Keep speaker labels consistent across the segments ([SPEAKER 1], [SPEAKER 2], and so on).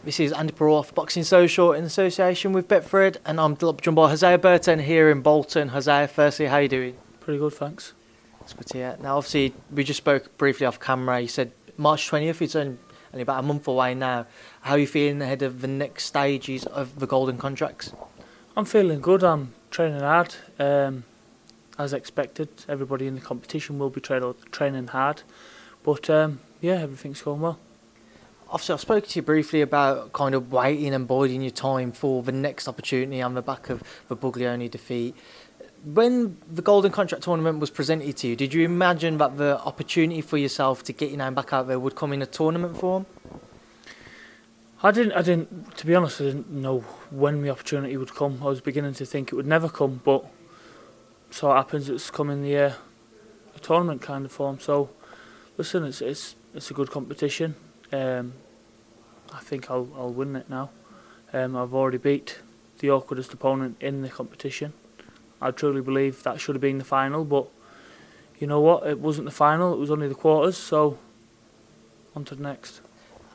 [SPEAKER 1] This is Andy Purewal for Boxing Social in association with Betfred, and I'm joined by Hosea Burton here in Bolton. Hosea, firstly, how are you doing?
[SPEAKER 2] Pretty good, thanks.
[SPEAKER 1] That's good to hear. Now, obviously, we just spoke briefly off camera. You said March 20th, it's only about a month away now. How are you feeling ahead of the next stages of the golden contracts?
[SPEAKER 2] I'm feeling good. I'm training hard. As expected, everybody in the competition will be training hard. But yeah, everything's going well.
[SPEAKER 1] Obviously, I spoke to you briefly about kind of waiting and biding your time for the next opportunity on the back of the Buglioni defeat. When the Golden Contract Tournament was presented to you, did you imagine that the opportunity for yourself to get your name back out there would come in a tournament form?
[SPEAKER 2] I didn't. To be honest, I didn't know when the opportunity would come. I was beginning to think it would never come, but so it happens it's come in the a tournament kind of form. So, listen, it's a good competition. I think I'll win it now. I've already beat the awkwardest opponent in the competition. I truly believe that should have been the final, but you know what? It wasn't the final, it was only the quarters, so on to the next.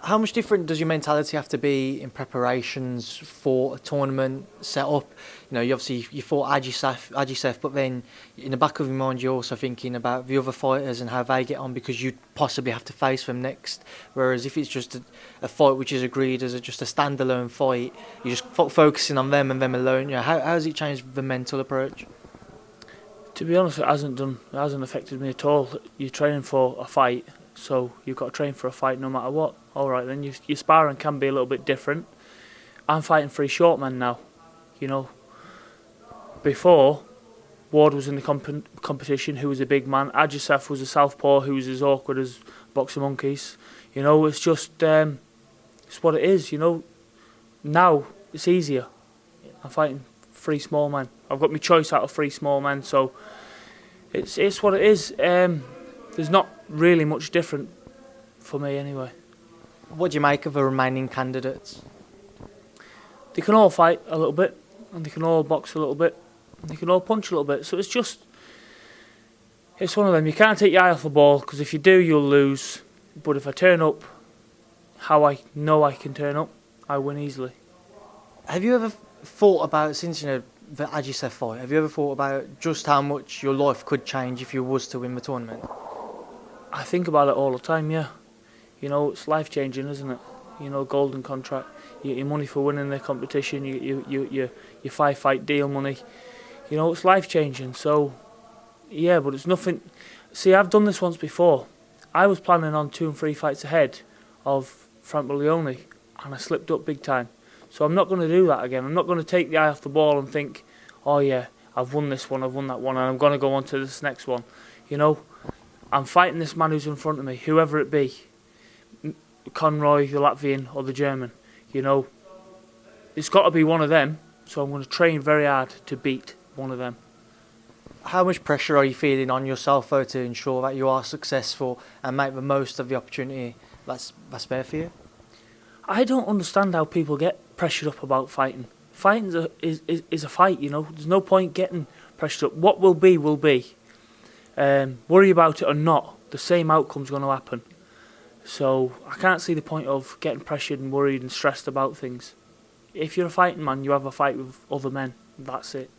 [SPEAKER 1] How much different does your mentality have to be in preparations for a tournament set up? You know, you fought Ajisef, but then in the back of your mind, you're also thinking about the other fighters and how they get on because you possibly have to face them next. Whereas if it's just a fight which is agreed as just a standalone fight, you're just focusing on them and them alone. You know, how has it changed the mental approach?
[SPEAKER 2] To be honest, it hasn't affected me at all. You're training for a fight, so you've got to train for a fight no matter what. All right, then your sparring can be a little bit different. I'm fighting 3 short men now. You know, before Ward was in the competition, who was a big man. Ajisef was a southpaw who was as awkward as boxing monkeys. You know, it's just it's what it is. You know, now it's easier. I'm fighting 3 small men. I've got my choice out of 3 small men, so it's what it is. There's not really much different for me anyway.
[SPEAKER 1] What do you make of the remaining candidates?
[SPEAKER 2] They can all fight a little bit, and they can all box a little bit, and they can all punch a little bit. So it's one of them. You can't take your eye off the ball, because if you do, you'll lose. But if I turn up how I know I can turn up, I win easily.
[SPEAKER 1] Have you ever thought about, since the Ajisef fight, have you ever thought about just how much your life could change if you was to win the tournament?
[SPEAKER 2] I think about it all the time, yeah. You know, it's life-changing, isn't it? You know, golden contract, your money for winning the competition, your 5-fight deal money. You know, it's life-changing. So, yeah, but it's nothing. See, I've done this once before. I was planning on 2 and 3 fights ahead of Frank Buglioni, and I slipped up big time. So I'm not going to do that again. I'm not going to take the eye off the ball and think, oh yeah, I've won this one, I've won that one, and I'm going to go on to this next one. You know, I'm fighting this man who's in front of me, whoever it be. Conroy, the Latvian, or the German. You know, it's got to be one of them, so I'm going to train very hard to beat one of them.
[SPEAKER 1] How much pressure are you feeling on yourself, though, to ensure that you are successful and make the most of the opportunity that's there for you?
[SPEAKER 2] I don't understand how people get pressured up about fighting. Fighting is a fight, you know. There's no point getting pressured up. What will be, will be. Worry about it or not, the same outcome's going to happen. So I can't see the point of getting pressured and worried and stressed about things. If you're a fighting man, you have a fight with other men. That's it.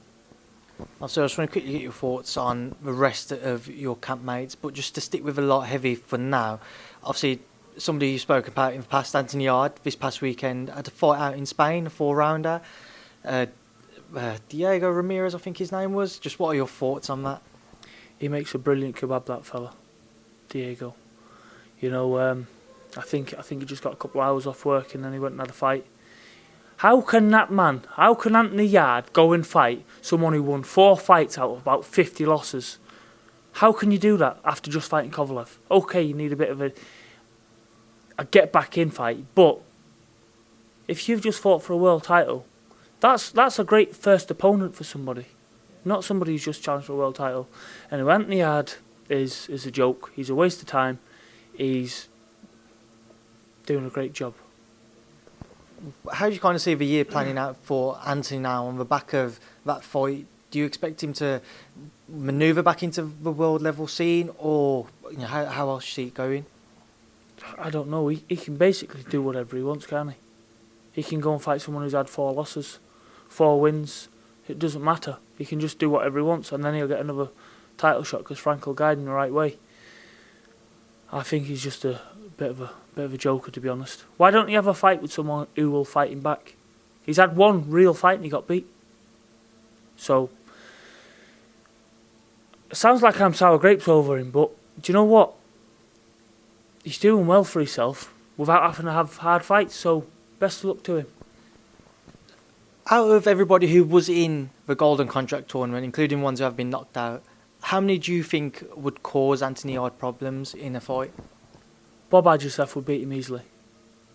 [SPEAKER 1] Also, I just want to quickly get your thoughts on the rest of your campmates, but just to stick with the light heavy for now. Obviously, somebody you spoke about in the past, Anthony Yarde, this past weekend, had a fight out in Spain, a 4-rounder. Diego Ramirez, I think his name was. Just what are your thoughts on that?
[SPEAKER 2] He makes a brilliant kebab, that fella, Diego. You know, I think he just got a couple of hours off work and then he went and had a fight. How can Anthony Yarde go and fight someone who won 4 fights out of about 50 losses? How can you do that after just fighting Kovalev? Okay, you need a bit of a get back in fight, but if you've just fought for a world title, that's a great first opponent for somebody, not somebody who's just challenged for a world title. Anyway, Anthony Yarde is a joke. He's a waste of time. He's doing a great job.
[SPEAKER 1] How do you kind of see the year planning out for Anthony now on the back of that fight? Do you expect him to manoeuvre back into the world level scene, or how else do you see it going?
[SPEAKER 2] I don't know. He can basically do whatever he wants, can't he? He can go and fight someone who's had 4 losses, 4 wins. It doesn't matter. He can just do whatever he wants, and then he'll get another title shot because Frank will guide him the right way. I think he's just a bit of a joker, to be honest. Why don't you have a fight with someone who will fight him back? He's had one real fight and he got beat. So it sounds like I'm sour grapes over him, but do you know what? He's doing well for himself without having to have hard fights. So best of luck to him.
[SPEAKER 1] Out of everybody who was in the Golden Contract tournament, including ones who have been knocked out, how many do you think would cause Anthony Yarde problems in a fight?
[SPEAKER 2] Bob Adjusef would beat him easily.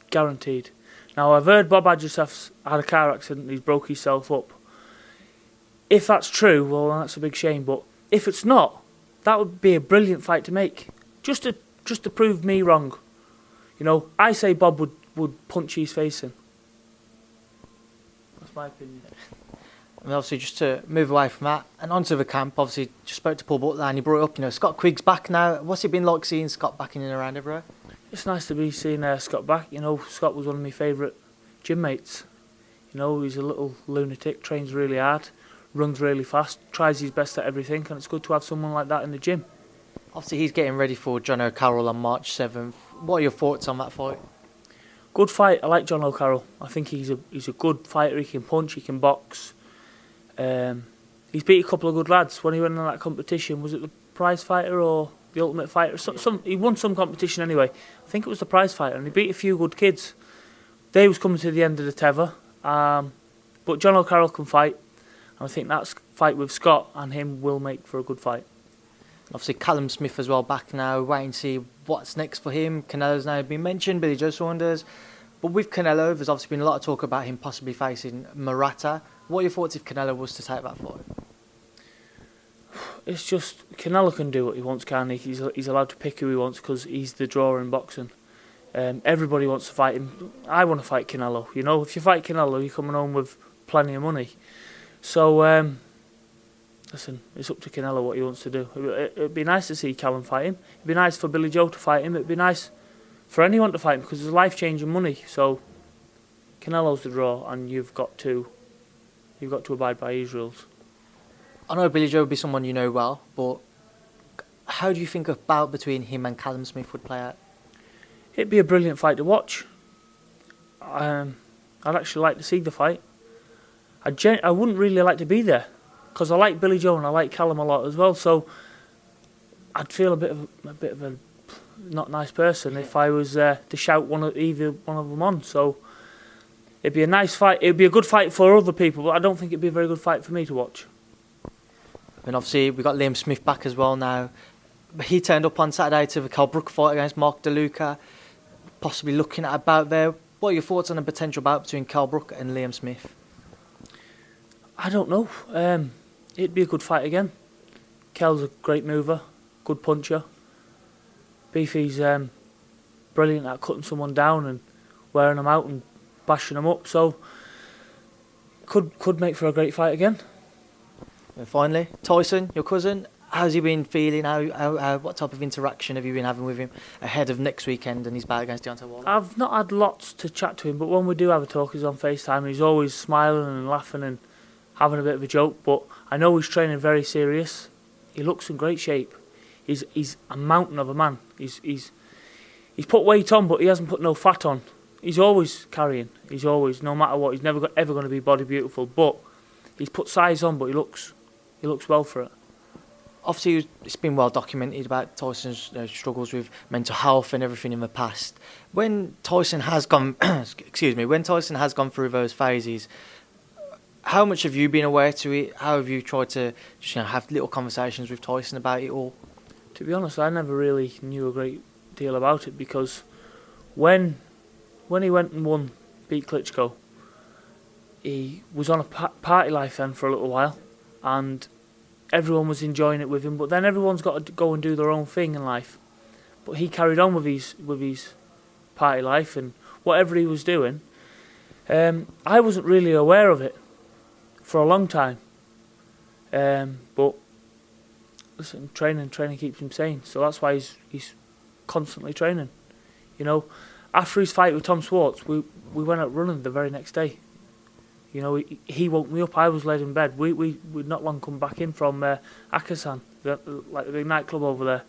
[SPEAKER 2] Guaranteed. Now, I've heard Bob Adjusef's had a car accident and he's broke himself up. If that's true, well, that's a big shame. But if it's not, that would be a brilliant fight to make. Just to prove me wrong. You know, I say Bob would punch his face in. That's my opinion.
[SPEAKER 1] And obviously, just to move away from that and onto the camp, obviously, just spoke to Paul Bolton and he brought up, Scott Quigg's back now. What's it been like seeing Scott back in and around everywhere?
[SPEAKER 2] It's nice to be seeing Scott back. Scott was one of my favourite gym mates. He's a little lunatic, trains really hard, runs really fast, tries his best at everything, and it's good to have someone like that in the gym.
[SPEAKER 1] Obviously, he's getting ready for John O'Carroll on March 7th. What are your thoughts on that fight?
[SPEAKER 2] Good fight. I like John O'Carroll. I think he's a good fighter. He can punch, he can box. He's beat a couple of good lads when he went in that competition. Was it the prize fighter or the ultimate fighter? He won some competition anyway. I think it was the prize fighter, and he beat a few good kids. They was coming to the end of the tether. But John O'Carroll can fight, and I think that fight with Scott and him will make for a good fight.
[SPEAKER 1] Obviously, Callum Smith as well back now, waiting to see what's next for him. Canelo's now been mentioned, Billy Joe Saunders. But with Canelo, there's obviously been a lot of talk about him possibly facing Murata. What are your thoughts if Canelo was to take that fight?
[SPEAKER 2] It's just, Canelo can do what he wants, can't he? He's allowed to pick who he wants because he's the drawer in boxing. Everybody wants to fight him. I want to fight Canelo. If you fight Canelo, you're coming home with plenty of money. So, listen, it's up to Canelo what he wants to do. It'd be nice to see Callum fight him. It'd be nice for Billy Joe to fight him. It'd be nice for anyone to fight him because it's life-changing money. So, Canelo's the draw, and you've got to abide by his rules.
[SPEAKER 1] I know Billy Joe would be someone you know well, but how do you think a bout between him and Callum Smith would play out?
[SPEAKER 2] It'd be a brilliant fight to watch. I'd actually like to see the fight. I wouldn't really like to be there because I like Billy Joe and I like Callum a lot as well. So I'd feel a bit of a not nice person if I was to shout either one of them on. So it'd be a nice fight. It'd be a good fight for other people, but I don't think it'd be a very good fight for me to watch.
[SPEAKER 1] And obviously we've got Liam Smith back as well now. He turned up on Saturday to the Kell Brook fight against Mark DeLuca, possibly looking at a bout there. What are your thoughts on a potential bout between Kell Brook and Liam Smith?
[SPEAKER 2] I don't know. It'd be a good fight again. Kell's a great mover, good puncher. Beefy's brilliant at cutting someone down and wearing them out and bashing them up. So could make for a great fight again.
[SPEAKER 1] And finally, Tyson, your cousin, how's he been feeling? What type of interaction have you been having with him ahead of next weekend and his bout against Deontay Wilder?
[SPEAKER 2] I've not had lots to chat to him, but when we do have a talk, he's on FaceTime and he's always smiling and laughing and having a bit of a joke. But I know he's training very serious. He looks in great shape. He's a mountain of a man. He's put weight on, but he hasn't put no fat on. He's always carrying. He's always, no matter what, he's never ever going to be body beautiful. But he's put size on, but he looks well for it.
[SPEAKER 1] Obviously, it's been well documented about Tyson's struggles with mental health and everything in the past. When Tyson has gone, when Tyson has gone through those phases, how much have you been aware to it? How have you tried to just have little conversations with Tyson about it all?
[SPEAKER 2] To be honest, I never really knew a great deal about it because when he went and beat Klitschko, he was on a party life then for a little while, and everyone was enjoying it with him. But then everyone's got to go and do their own thing in life. But he carried on with his party life and whatever he was doing. I wasn't really aware of it for a long time. But listen, training keeps him sane. So that's why he's constantly training. after his fight with Tom Swartz, we went out running the very next day. You know, he woke me up. I was laid in bed. We'd not long come back in from Akasan, the big nightclub over there,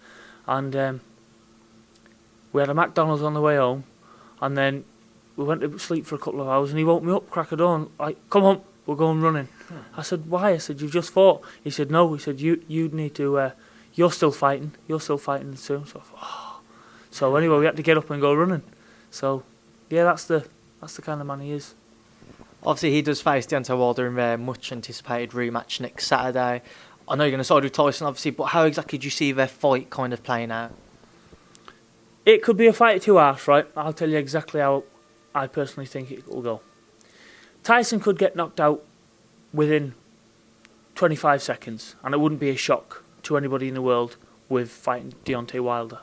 [SPEAKER 2] and we had a McDonald's on the way home, and then we went to sleep for a couple of hours, and he woke me up, crack of dawn, like, come on, we're going running. I said, why? I said, you've just fought. He said, no. He said, you need to, you're still fighting soon. So I thought, oh. So anyway, we had to get up and go running. So, yeah, that's the kind of man he is.
[SPEAKER 1] Obviously, he does face Deontay Wilder in their much-anticipated rematch next Saturday. I know you're going to side with Tyson, obviously, but how exactly do you see their fight kind of playing out?
[SPEAKER 2] It could be a fight of two halves, right? I'll tell you exactly how I personally think it will go. Tyson could get knocked out within 25 seconds, and it wouldn't be a shock to anybody in the world with fighting Deontay Wilder.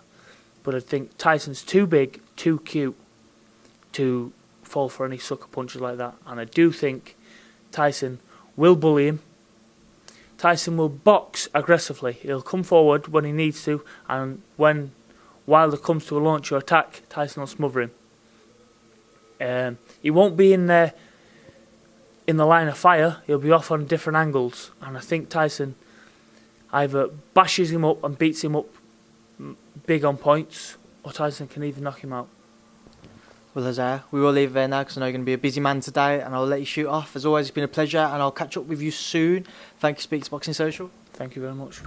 [SPEAKER 2] But I think Tyson's too big, too cute to fall for any sucker punches like that. And I do think Tyson will bully him. Tyson will box aggressively. He'll come forward when he needs to, and when Wilder comes to a launch or attack, Tyson will smother him. He won't be in the line of fire. He'll be off on different angles, and I think Tyson either bashes him up and beats him up big on points, or Tyson can even knock him out.
[SPEAKER 1] Well, Hosea, we will leave it there now because I know you're going to be a busy man today, and I'll let you shoot off. As always, it's been a pleasure, and I'll catch up with you soon. Thank you, Speaks Boxing Social.
[SPEAKER 2] Thank you very much.